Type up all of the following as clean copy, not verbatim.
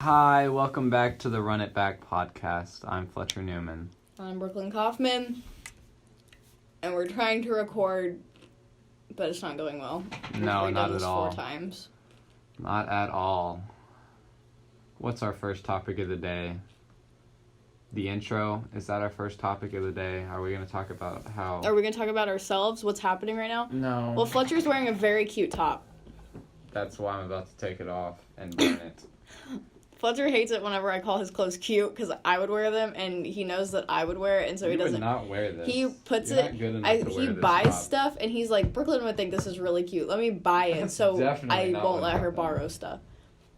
Hi, welcome back to the Run It Back podcast. I'm Fletcher Newman. I'm Brooklyn Kaufman, and we're trying to record, but it's not going well. No, not at all. 4 times. Not at all. What's our first topic of the day? The intro? Is that our first topic of the day? Are we going to talk about how... Are we going to talk about ourselves? What's happening right now? No. Well, Fletcher's wearing a very cute top. That's why I'm about to take it off and burn it. Fletcher hates it whenever I call his clothes cute because I would wear them, and he knows that I would wear it, and so he doesn't. You would not wear this. He puts You're it. not good enough to wear he this buys top. stuff, and he's like, Brooklyn would think this is really cute. Let me buy it, That's so definitely I not won't what let her happened. borrow stuff.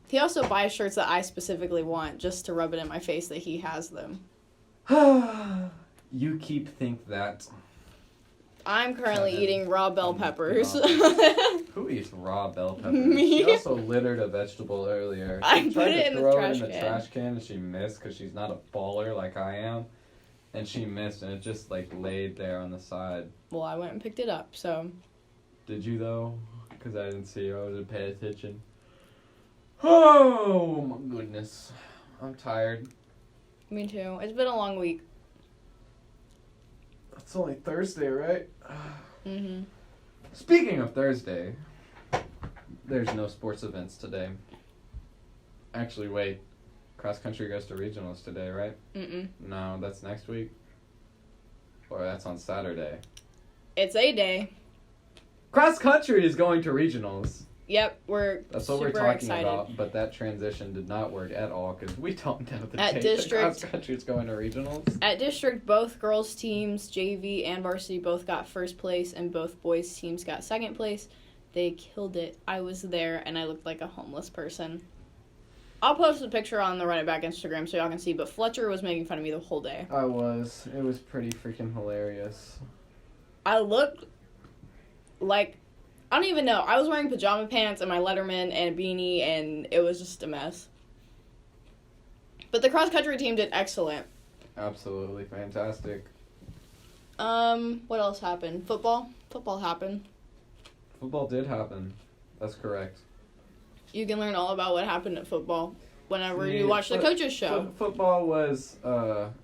He also buys shirts that I specifically want just to rub it in my face that he has them. You think that. I'm currently eating raw bell peppers. Who eats raw bell peppers? Me. She also littered a vegetable earlier. I She put tried it to in the throw trash it in the can. trash can and she missed because she's not a baller like I am. And she missed and it just laid there on the side. Well, I went and picked it up, so. Did you though? Because I didn't see you. I wasn't paying attention. Oh my goodness. I'm tired. Me too. It's been a long week. It's only Thursday, right? Mm-hmm. Speaking of Thursday, there's no sports events today. Actually, wait. Cross country goes to regionals today, right? Mm-mm. No, that's next week. Or that's on Saturday. It's a day. Cross country is going to regionals. Yep, we're That's what super we're talking excited. about, but that transition did not work at all because we don't know the At date district- that cross country is going to regionals. At district, both girls teams, JV and varsity, both got first place, and both boys teams got second place. They killed it. I was there, and I looked like a homeless person. I'll post a picture on the Run It Back Instagram so y'all can see, but Fletcher was making fun of me the whole day. I was. It was pretty freaking hilarious. I looked like, I don't even know. I was wearing pajama pants and my Letterman and a beanie, and it was just a mess. But the cross-country team did excellent. Absolutely fantastic. What else happened? Football? Football happened. Football did happen. That's correct. You can learn all about what happened at football whenever See, you watch the coaches show. Football was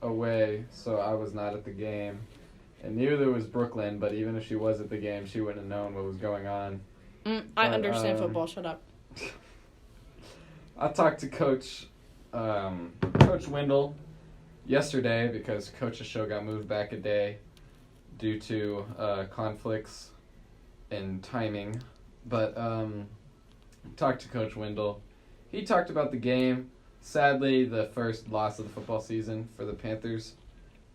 away, so I was not at the game. And neither was Brooklyn, but even if she was at the game, she wouldn't have known what was going on. I understand football. Shut up. I talked to Coach Wendell yesterday because Coach's show got moved back a day due to conflicts in timing. But talked to Coach Wendell. He talked about the game. Sadly, the first loss of the football season for the Panthers.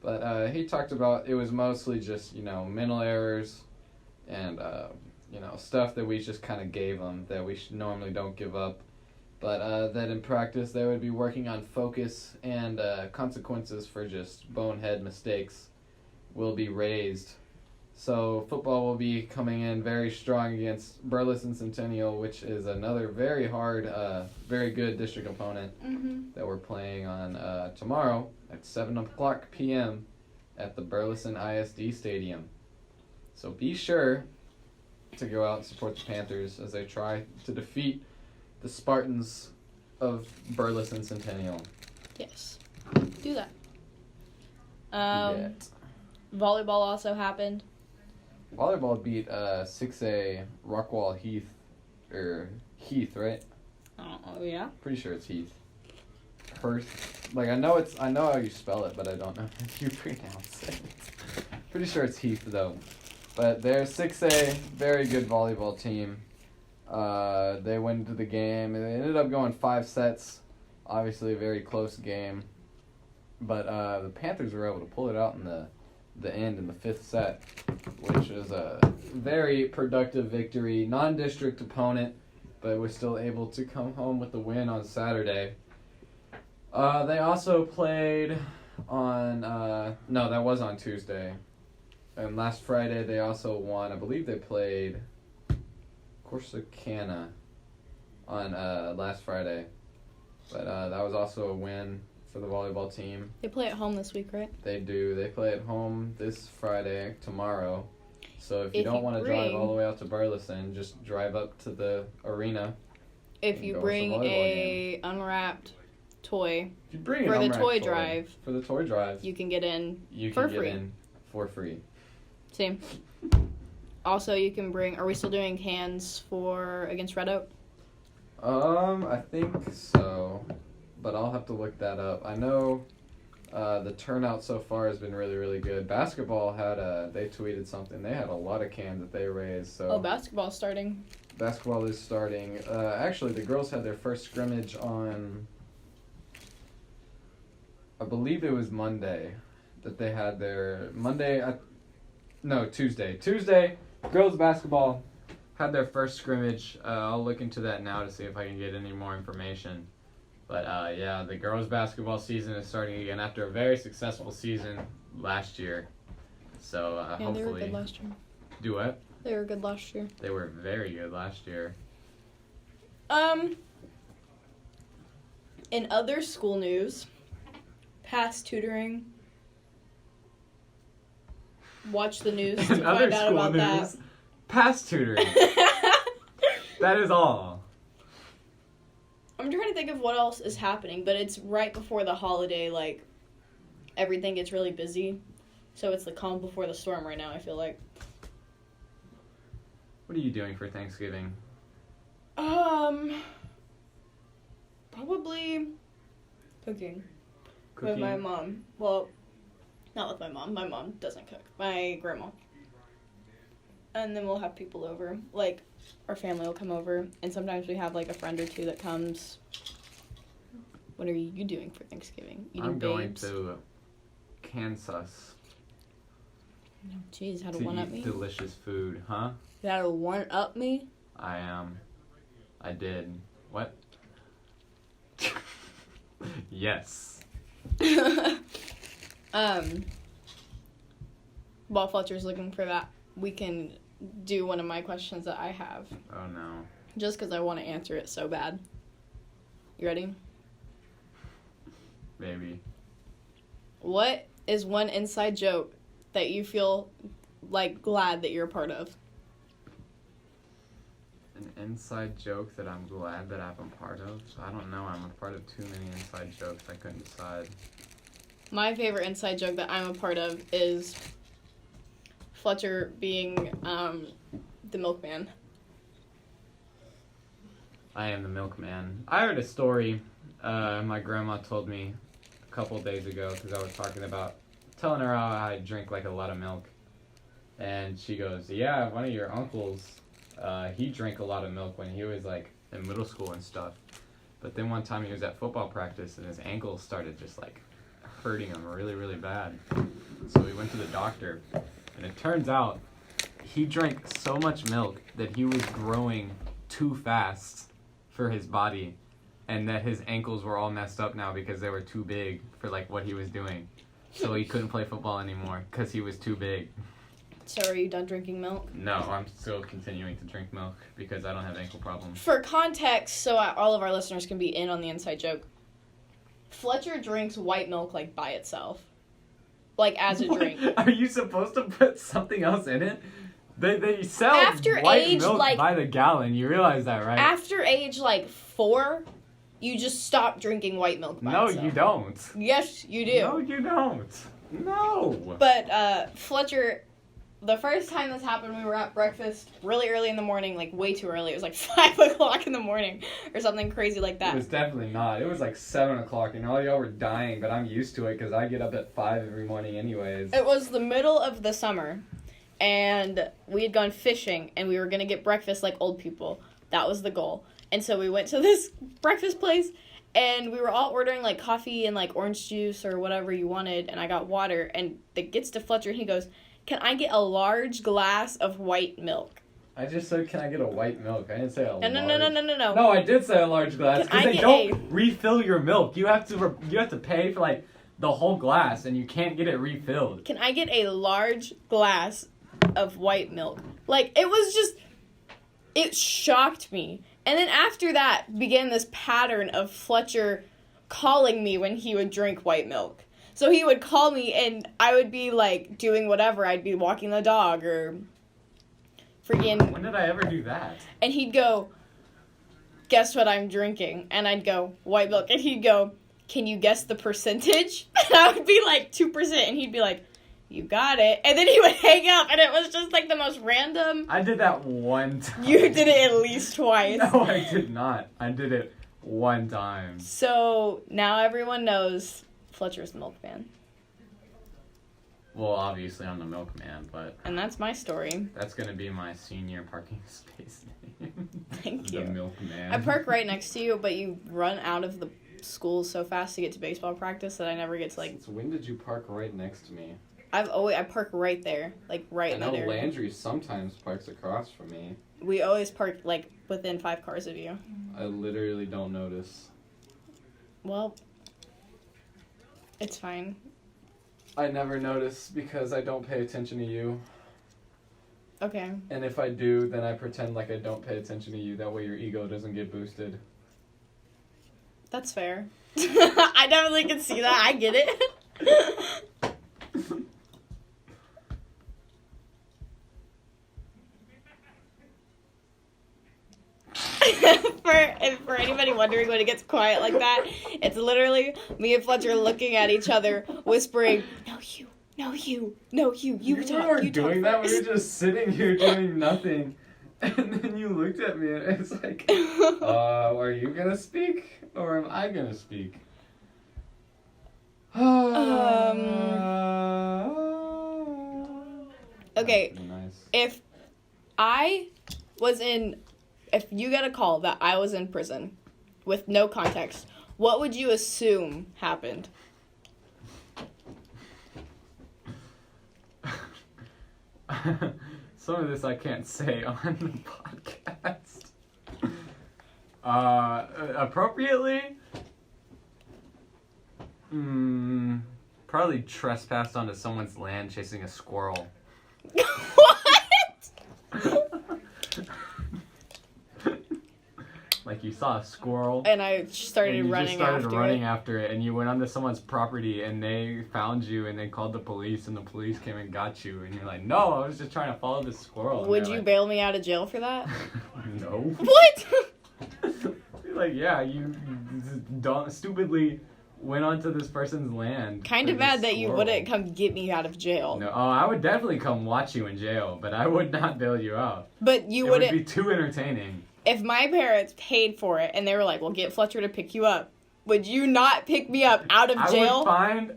But he talked about it was mostly just, mental errors and, stuff that we just kind of gave them that we normally don't give up. But that in practice they would be working on focus and consequences for just bonehead mistakes will be raised. So football will be coming in very strong against Burleson Centennial, which is another very hard, very good district opponent that we're playing on tomorrow at 7 o'clock p.m. at the Burleson ISD Stadium. So be sure to go out and support the Panthers as they try to defeat the Spartans of Burleson Centennial. Yes. Do that. Volleyball also happened. Volleyball beat 6A Rockwall Heath, right? Oh, yeah? Pretty sure it's Heath. Hearth. I know how you spell it, but I don't know how you pronounce it. Pretty sure it's Heath, though. But they're 6A, very good volleyball team. They went into the game, and they ended up going 5 sets. Obviously, a very close game. But the Panthers were able to pull it out in the end in the 5th set, which was a very productive victory. Non-district opponent, but was still able to come home with the win on Saturday. They also played on, no, that was on Tuesday. And last Friday they also won. I believe they played Corsicana on last Friday. But that was also a win for the volleyball team. They play at home this week, right? They do. They play at home this Friday, tomorrow. So if you don't want to drive all the way out to Burleson, just drive up to the arena. If you bring a unwrapped toy If you bring an for the unwrapped toy drive, for the toy drive, you can get in you for can get free. in for free. Same. Also, you can bring. Are we still doing cans for against Red Oak? I think so, but I'll have to look that up. I know the turnout so far has been really, really good. Basketball had they tweeted something. They had a lot of cans that they raised. So Oh, basketball's starting. basketball is starting. Actually, the girls had their first scrimmage on, I believe it was Monday, that they had their Tuesday. Tuesday, girls basketball had their first scrimmage. I'll look into that now to see if I can get any more information. But yeah, the girls basketball season is starting again after a very successful season last year. So Yeah, hopefully. they were good last year. Do what? They were good last year. They were very good last year. In other school news, past tutoring. Watch the news to In other find out school about news, past tutoring. that. That is all. I'm trying to think of what else is happening, but it's right before the holiday, like, everything gets really busy. So it's the calm before the storm right now, I feel like. What are you doing for Thanksgiving? Probably cooking. Cooking? With my mom. Well, not with my mom. My mom doesn't cook. My grandma. And then we'll have people over. Like, our family will come over. And sometimes we have, like, a friend or two that comes. What are you doing for Thanksgiving? Eating I'm going babes? to Kansas Jeez, how to to one-up eat me? delicious food, huh? You how to one-up me? I am. I did. What? Yes. While Fletcher's looking for that, we can do one of my questions that I have. Oh no. Just because I want to answer it so bad. You ready? Maybe. What is one inside joke that you feel, like, glad that you're a part of? An inside joke that I'm glad that I'm a part of? I don't know. I'm a part of too many inside jokes. I couldn't decide. My favorite inside joke that I'm a part of is Fletcher being the milkman. I am the milkman. I heard a story my grandma told me a couple days ago because I was talking about telling her how I drink like a lot of milk. And she goes, yeah, one of your uncles, he drank a lot of milk when he was like in middle school and stuff. But then one time he was at football practice and his ankles started just like hurting him really, really bad. So he went to the doctor and it turns out he drank so much milk that he was growing too fast for his body and that his ankles were all messed up now because they were too big for like what he was doing. So he couldn't play football anymore because he was too big. So are you done drinking milk? No, I'm still continuing to drink milk because I don't have ankle problems. For context, so all of our listeners can be in on the inside joke, Fletcher drinks white milk, like, by itself. Like, as a drink. Are you supposed to put something else in it? They sell After white age, milk like- by the gallon. You realize that, right? After age, like, 4, you just stop drinking white milk by No, itself. you don't. Yes, you do. No, you don't. No. But, Fletcher, the first time this happened, we were at breakfast really early in the morning, like, way too early. It was, like, 5 o'clock in the morning or something crazy like It that. was definitely not. It was like 7 o'clock, and all y'all were dying, but I'm used to it because I get up at 5 every morning anyways. It was the middle of the summer, and we had gone fishing, and we were going to get breakfast like old people. That was the goal. And so we went to this breakfast place, and we were all ordering, like, coffee and, like, orange juice or whatever you wanted, and I got water, and it gets to Fletcher, and he goes, "Can I get a large glass of white milk?" I just said, can I get a white milk? I didn't say a large. No. No, I did say a large glass Can I because they get don't refill your milk. You have to pay for like the whole glass, and you can't get it refilled. Can I get a large glass of white milk? Like, it was just, it shocked me. And then after that began this pattern of Fletcher calling me when he would drink white milk. So he would call me, and I would be, like, doing whatever. I'd be walking the dog, or freaking... When did I ever do that? And he'd go, "Guess what I'm drinking?" And I'd go, "White milk." And he'd go, can you guess the percentage? And I would be like, 2%. And he'd be like, you got it. And then he would hang up, and it was just like the most random. I did that one time. You did it at least twice. No, I did not. I did it one time. So now everyone knows Fletcher's the milkman. Well, obviously I'm the milkman, but... And that's my story. That's going to be my senior parking space name. Thank you. The milkman. I park right next to you, but you run out of the school so fast to get to baseball practice that I never get to, like... Since when did you park right next to me? I park right there, like right in that area. I know Landry sometimes parks across from me. We always park, like, within 5 cars of you. I literally don't notice. Well, it's fine. I never notice because I don't pay attention to you. Okay. And if I do, then I pretend like I don't pay attention to you. That way your ego doesn't get boosted. That's fair. I definitely can see that. I get it. For anybody wondering when it gets quiet like that, it's literally me and Fletcher looking at each other, whispering, "No, you, no, you, no, you, you talk." You weren't you doing talk that. first. We were just sitting here doing nothing, and then you looked at me, and it's like, are you gonna speak or am I gonna speak? Okay. Nice. If you get a call that I was in prison with no context, what would you assume happened? Some of this I can't say on the podcast. Appropriately? Probably trespassed onto someone's land chasing a squirrel. What? Like you saw a squirrel. And I started and you running just started after running it. after it, and you went onto someone's property, and they found you, and they called the police, and the police came and got you, and you're like, no, I was just trying to follow this squirrel. And Would you like, bail me out of jail for that? No. What? You're like, yeah, you don't stupidly went onto this person's land. Kind of mad that you wouldn't come get me out of jail. No, I would definitely come watch you in jail, but I would not bail you out. But you it wouldn't. It would be too entertaining. If my parents paid for it and they were like, well, get Fletcher to pick you up, would you not pick me up out of jail? I would find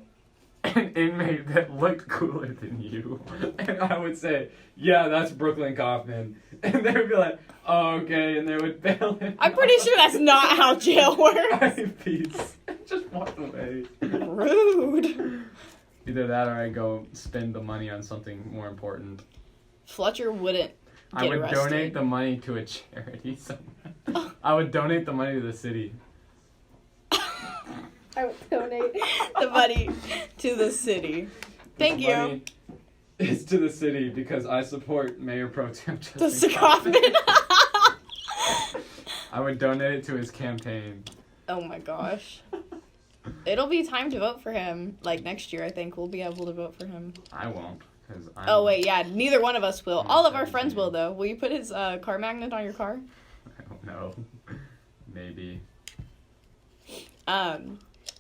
an inmate that looked cooler than you, and I would say, yeah, that's Brooklyn Kaufman. And they would be like, oh, okay, and they would bail him I'm pretty sure that's not how jail works. Peace. Just walk away. Rude. Either that or I go spend the money on something more important. Fletcher wouldn't I would arrested. Donate the money to a charity somewhere. I would donate the money to the city. I would donate the money to the city. Thank you. Money is to the city because I support Mayor Pro Tem Justin Kaufman. I would donate it to his campaign. Oh my gosh. It'll be time to vote for him. Like next year, I think we'll be able to vote for him. I won't. Oh wait, yeah, neither one of us will. All of our 17. friends will, though. Will you put his car magnet on your car? I don't know. Maybe.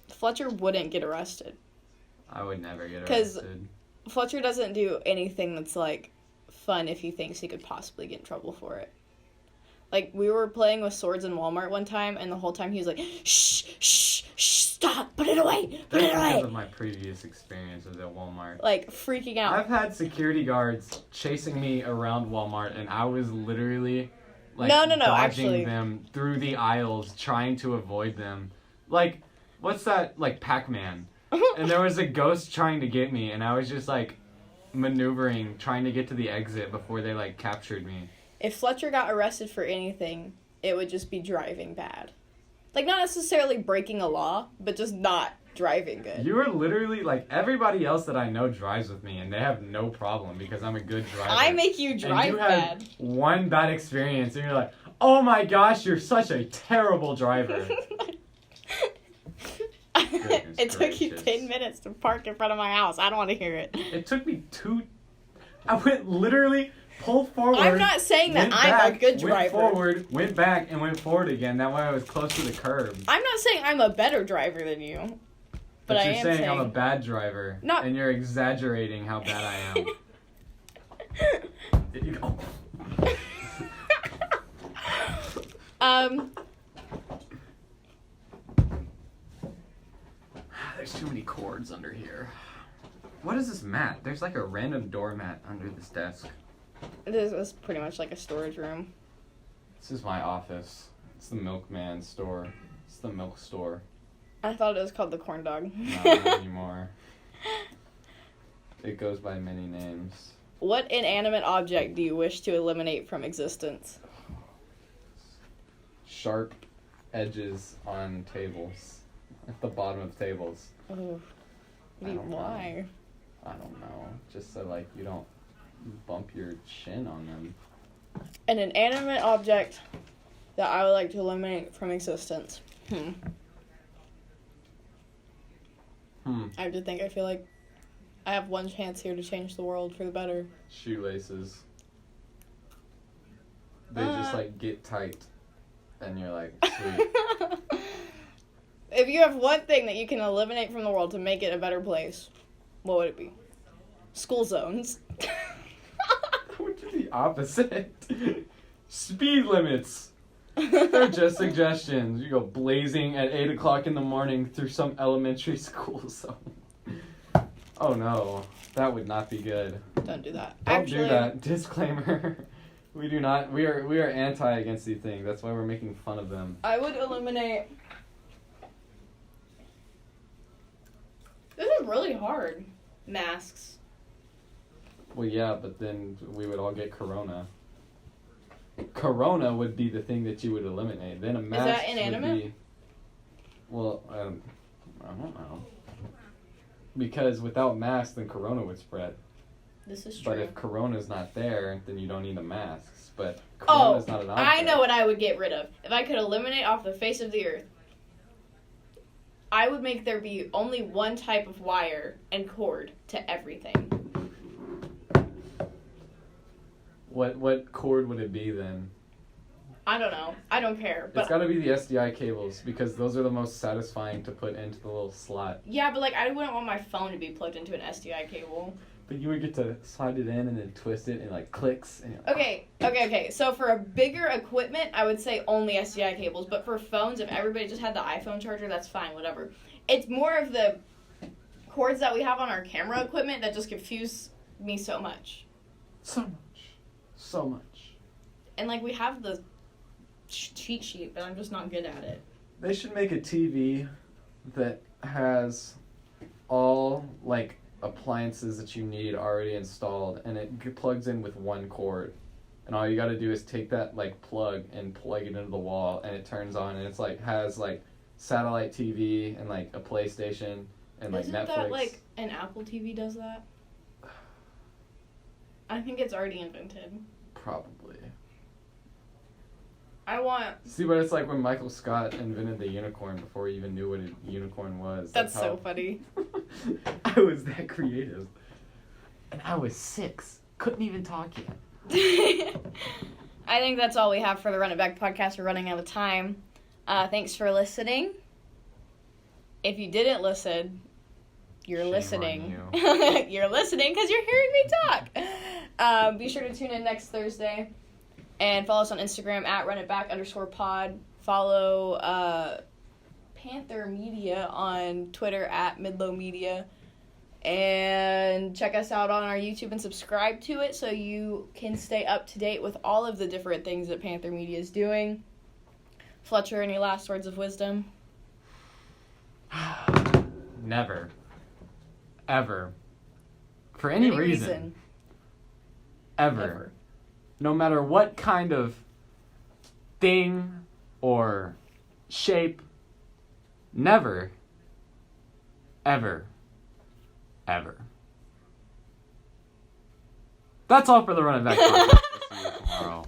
Fletcher wouldn't get arrested. I would never get arrested. Because Fletcher doesn't do anything that's, like, fun if he thinks he could possibly get in trouble for it. Like, we were playing with swords in Walmart one time, and the whole time he was like, shh, shh, shh, stop, put it away, put it away. Because of my previous experiences at Walmart. Like, freaking out. I've had security guards chasing me around Walmart, and I was literally, like, No, dodging actually. them through the aisles, trying to avoid them. Like, what's that, like, Pac-Man? And there was a ghost trying to get me, and I was just, like, maneuvering, trying to get to the exit before they, like, captured me. If Fletcher got arrested for anything, it would just be driving bad. Like, not necessarily breaking a law, but just not driving good. You are literally, like, everybody else that I know drives with me, and they have no problem because I'm a good driver. I make you drive and you bad. had one bad experience, and you're like, oh my gosh, you're such a terrible driver. It took you gracious. 10 minutes to park in front of my house. I don't want to hear it. It took me I went literally pulled forward. I'm not saying that I'm back, a good driver. Went forward, went back, and went forward again. That way I was close to the curb. I'm not saying I'm a better driver than you. But I you're am saying I'm a bad driver. Not... And you're exaggerating how bad I am. There you go. There's too many cords under here. What is this mat? There's like a random doormat under this desk. This was pretty much like a storage room. This is my office. It's the milkman store. It's the milk store. I thought it was called the corn dog. No, not anymore. It goes by many names. What inanimate object do you wish to eliminate from existence? Sharp edges on tables. At the bottom of tables. Oh, why? I don't know. Just so like you don't bump your chin on them. An inanimate object that I would like to eliminate from existence. I have to think. I feel like I have one chance here to change the world for the better. Shoelaces. They just like get tight. And you're like, sweet. If you have one thing that you can eliminate from the world to make it a better place, what would it be? School zones. That would be the opposite. Speed limits. They're just suggestions. You go blazing at 8 o'clock in the morning through some elementary school zone. Oh no, that would not be good. Don't do that. Don't do that. Disclaimer. We do not. We are anti against these things. That's why we're making fun of them. I would eliminate. This is really hard. Masks. Well, yeah, but then we would all get corona. Corona would be the thing that you would eliminate. Then a mask. Is that inanimate? Would be, well, I don't know. Because without masks, then corona would spread. This is true. But if corona's not there, then you don't need the masks. But corona's not an object. I know what I would get rid of. If I could eliminate off the face of the earth, I would make there be only one type of wire and cord to everything. What cord would it be then? I don't know. I don't care. But it's got to be the SDI cables because those are the most satisfying to put into the little slot. Yeah, but like I wouldn't want my phone to be plugged into an SDI cable. But you would get to slide it in and then twist it and like clicks. And Okay. So for a bigger equipment, I would say only SDI cables. But for phones, if everybody just had the iPhone charger, that's fine, whatever. It's more of the cords that we have on our camera equipment that just confuse me so much. So much. And like we have the cheat sheet, but I'm just not good at it. They should make a TV that has all like appliances that you need already installed, and it plugs in with one cord, and all you got to do is take that like plug and plug it into the wall, and it turns on, and it's like has like satellite TV and like a PlayStation and like Isn't Netflix. that like an Apple TV does that? I think it's already invented. Probably. See, but it's like when Michael Scott invented the unicorn before he even knew what a unicorn was. That's so funny. I was that creative. And I was 6. Couldn't even talk yet. I think that's all we have for the Run It Back podcast. We're running out of time. Thanks for listening. If you didn't listen, you're Shame listening. on you. You're listening because you're hearing me talk. Be sure to tune in next Thursday. And follow us on Instagram at runitback_pod. Follow Panther Media on Twitter at Midlow Media. And check us out on our YouTube and subscribe to it so you can stay up to date with all of the different things that Panther Media is doing. Fletcher, any last words of wisdom? Never. Ever. For any reason. Ever. No matter what kind of thing or shape, never, ever, ever. That's all for the Run It Back podcast. See you tomorrow.